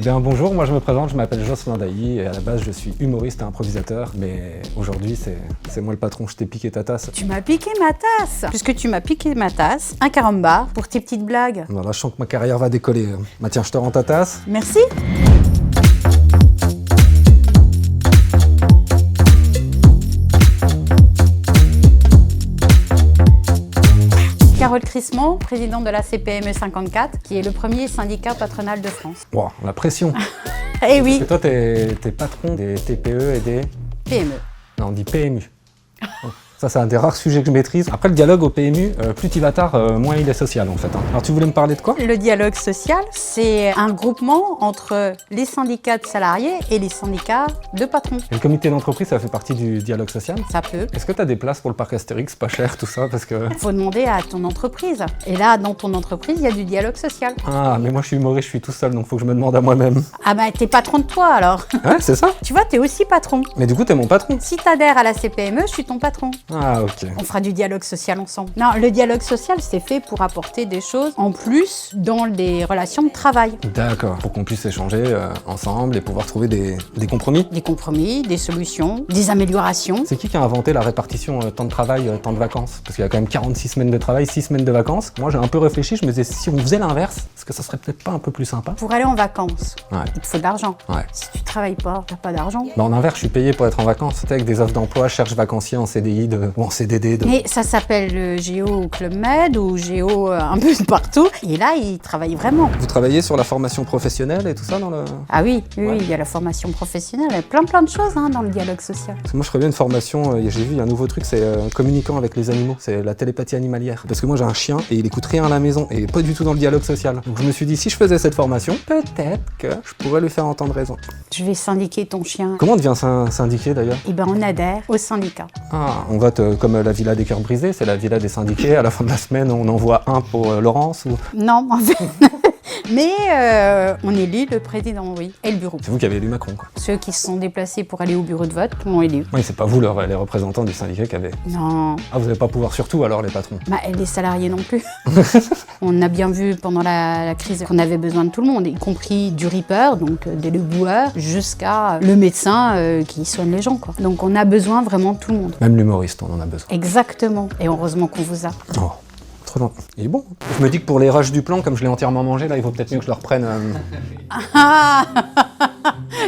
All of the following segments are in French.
bien, bonjour, moi je me présente, je m'appelle Jocelyn Dailly et à la base je suis humoriste et improvisateur, mais aujourd'hui c'est moi le patron, je t'ai piqué ta tasse. Tu m'as piqué ma tasse. Puisque tu m'as piqué ma tasse, un caramba pour tes petites blagues. Non, là je sens que ma carrière va décoller. Bah tiens, je te rends ta tasse. Merci. Carole Crissement, présidente de la CPME 54, qui est le premier syndicat patronal de France. Wow, la pression. Eh oui, Et toi t'es patron des TPE et des... PME. Non, on dit PMU. Ça, c'est un des rares sujets que je maîtrise. Après, le dialogue au PMU, plus tu vas tard, moins il est social, en fait. Alors, tu voulais me parler de quoi? Le dialogue social, c'est un groupement entre les syndicats de salariés et les syndicats de patrons. Et le comité d'entreprise, ça fait partie du dialogue social? Ça peut. Est-ce que tu as des places pour le parc Astérix, pas cher, tout ça? Parce que... Faut demander à ton entreprise. Et là, dans ton entreprise, il y a du dialogue social. Ah, mais moi, je suis humoriste, je suis tout seul, donc faut que je me demande à moi-même. Ah bah, t'es patron de toi, alors. Ouais, c'est ça? Tu vois, t'es aussi patron. Mais du coup, t'es mon patron. Si t'adhères à la CPME, je suis ton patron. Ah, ok. On fera du dialogue social ensemble. Non, le dialogue social, c'est fait pour apporter des choses en plus dans les relations de travail. D'accord. Pour qu'on puisse échanger ensemble et pouvoir trouver des compromis. Des compromis, des solutions, des améliorations. C'est qui a inventé la répartition temps de travail, temps de vacances? Parce qu'il y a quand même 46 semaines de travail, 6 semaines de vacances. Moi, j'ai un peu réfléchi, je me disais, si on faisait l'inverse, est-ce que ça serait peut-être pas un peu plus sympa? Pour aller en vacances, Ouais. il te faut de l'argent. Ouais. Si tu travailles pas, t'as pas d'argent. Bah en inverse, je suis payé pour être en vacances. Avec des offres d'emploi, je cherche vacancier en CDI ou en CDD. Mais ça s'appelle Géo au Club Med ou Géo un peu de partout. Et là, ils travaillent vraiment. Vous travaillez sur la formation professionnelle et tout ça dans le... Ah oui, oui, Ouais. oui, il y a la formation professionnelle, il y a plein de choses dans le dialogue social. Parce que moi, je ferais bien une formation, j'ai vu, il y a un nouveau truc, c'est communiquant avec les animaux. C'est la télépathie animalière. Parce que moi, j'ai un chien et il écoute rien à la maison et pas du tout dans le dialogue social. Donc je me suis dit, si je faisais cette formation, peut-être que je pourrais lui faire entendre raison. Je vais syndiquer ton chien. Comment on devient syndiqué d'ailleurs? Eh ben, on adhère au syndicat. Ah, on vote comme la villa des cœurs brisés, c'est la villa des syndiqués. À la fin de la semaine, on envoie un pour Laurence ou... Non, en fait. Mais on élit le président, oui, et le bureau. C'est vous qui avez élu Macron, quoi. Ceux qui se sont déplacés pour aller au bureau de vote l'ont élu. Oui, c'est pas vous les représentants du syndicat qui avez... Non, Ah, vous n'avez pas pouvoir sur tout alors, les patrons? bah, et les salariés non plus. On a bien vu pendant la crise qu'on avait besoin de tout le monde, y compris du reaper, donc des éboueurs, jusqu'à le médecin qui soigne les gens, quoi. Donc on a besoin vraiment de tout le monde. Même l'humoriste, on en a besoin. Exactement. Et heureusement qu'on vous a. Oh, trop long. Il est bon. Je me dis que pour les rushs du plan, comme je l'ai entièrement mangé, là, il vaut peut-être mieux que je le reprenne. Ah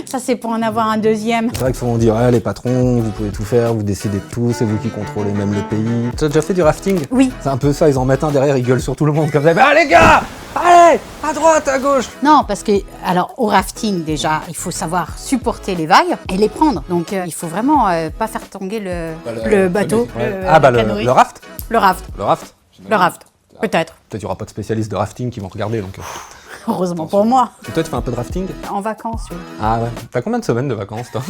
ça, c'est pour en avoir un deuxième. C'est vrai que souvent on dit, ouais, les patrons, vous pouvez tout faire, vous décidez de tout, c'est vous qui contrôlez même le pays. Tu as déjà fait du rafting? Oui. C'est un peu ça, ils en mettent un derrière, ils gueulent sur tout le monde comme ça. Ah les gars, allez, à droite, à gauche. Non, parce que, alors, au rafting, déjà, il faut savoir supporter les vagues et les prendre. Donc, il faut vraiment pas faire tanguer le bateau. Ouais. la canoë. Le raft. Le raft. Le raft. Le raft. Peut-être. Peut-être qu'il n'y aura pas de spécialistes de rafting qui vont regarder, donc... Heureusement pour moi. Et toi, tu fais un peu de rafting? En vacances, oui. Ah ouais. T'as combien de semaines de vacances, toi?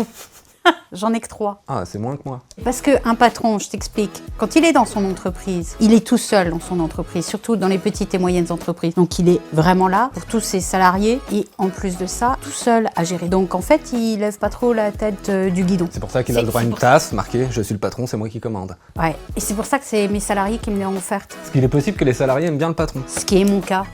J'en ai que 3. Ah, c'est moins que moi. Parce qu'un patron, je t'explique, quand il est dans son entreprise, il est tout seul dans son entreprise, surtout dans les petites et moyennes entreprises. Donc il est vraiment là pour tous ses salariés et en plus de ça, tout seul à gérer. Donc en fait, il lève pas trop la tête du guidon. C'est pour ça qu'il a le droit à une tasse marquée « Je suis le patron, c'est moi qui commande ». Ouais, et c'est pour ça que c'est mes salariés qui me l'ont offerte. Parce qu'il est possible que les salariés aiment bien le patron. Ce qui est mon cas.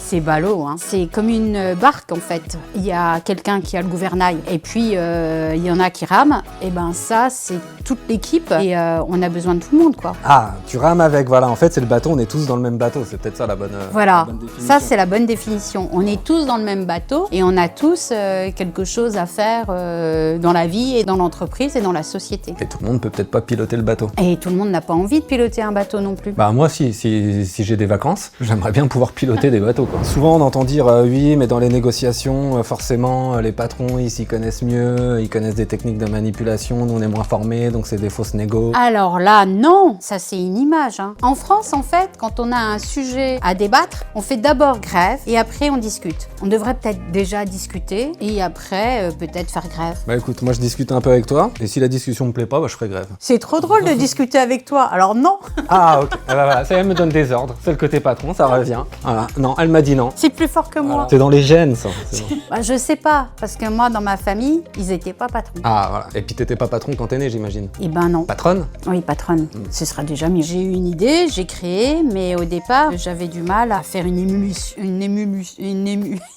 C'est ballot, hein. C'est comme une barque en fait. Il y a quelqu'un qui a le gouvernail et puis il y en a qui rament. Et ben ça, c'est toute l'équipe et on a besoin de tout le monde, quoi. Ah, tu rames avec, voilà. En fait, c'est le bateau, on est tous dans le même bateau. C'est peut-être ça la bonne Voilà, définition. ça c'est la bonne définition. On est tous dans le même bateau et on a tous quelque chose à faire dans la vie et dans l'entreprise et dans la société. Et tout le monde peut peut-être pas piloter le bateau. Et tout le monde n'a pas envie de piloter un bateau non plus. Bah moi, si j'ai des vacances, j'aimerais bien pouvoir piloter des bateaux, quoi. Souvent, on entend dire oui, mais dans les négociations, forcément, les patrons, ils s'y connaissent mieux, ils connaissent des techniques de manipulation, nous on est moins formés, donc c'est des fausses négos. Alors là, non, ça c'est une image, hein. En France, en fait, quand on a un sujet à débattre, on fait d'abord grève et après on discute. On devrait peut-être déjà discuter et après peut-être faire grève. Bah écoute, moi je discute un peu avec toi, et si la discussion me plaît pas, bah je ferai grève. C'est trop drôle de discuter avec toi, alors non. Ah ok, ah, bah, voilà, ça elle me donne des ordres, c'est le côté patron, ça revient. Voilà, non, elle m'a dit dit non. C'est plus fort que moi. C'est dans les gènes, ça. C'est bon. Bah, je sais pas, parce que moi, dans ma famille, ils n'étaient pas patrons. Ah, voilà. Et puis t'étais pas patron quand t'es né, j'imagine. Eh ben non. Patronne? Oui, patronne. Ce sera déjà mieux. J'ai eu une idée, j'ai créé, mais au départ, j'avais du mal à faire une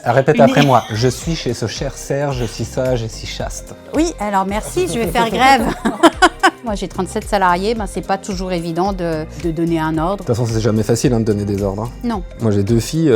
Répète Une- après moi. Je suis chez ce cher Serge, si sage et si chaste. Oui, alors merci, je vais faire grève. Moi, j'ai 37 salariés, ben, c'est pas toujours évident de donner un ordre. De toute façon, c'est jamais facile hein, de donner des ordres. Hein. Non, Moi, j'ai 2 filles,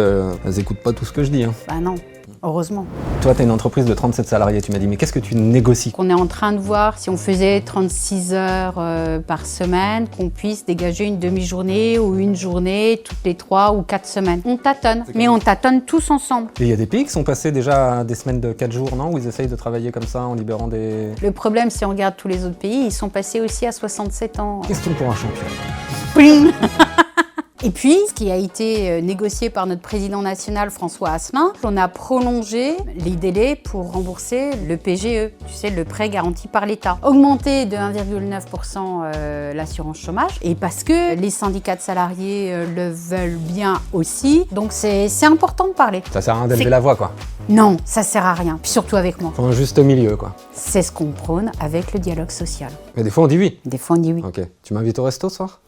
elles écoutent pas tout ce que je dis. Hein. bah non, heureusement. Toi, t'as une entreprise de 37 salariés. Tu m'as dit, mais qu'est-ce que tu négocies? On est en train de voir si on faisait 36 heures par semaine, qu'on puisse dégager une demi-journée ou une journée toutes les 3 ou 4 semaines. On tâtonne, mais on tâtonne tous ensemble. Et il y a des pays qui sont passés déjà à des semaines de 4 jours, non? Où ils essayent de travailler comme ça en libérant des... Le problème, si on regarde tous les autres pays, ils sont passés aussi à 67 ans. Question pour un champion. Pling. Et puis, ce qui a été négocié par notre président national François Asselin, on a prolongé les délais pour rembourser le PGE, tu sais, le prêt garanti par l'État. Augmenter de 1,9% l'assurance chômage, et parce que les syndicats de salariés le veulent bien aussi, donc c'est important de parler. Ça sert à rien d'élever C'est- la voix, quoi. Non, ça sert à rien, puis surtout avec moi. Faut un juste milieu, quoi. C'est ce qu'on prône avec le dialogue social. Mais des fois, on dit oui. Des fois, on dit oui. Ok. Tu m'invites au resto ce soir?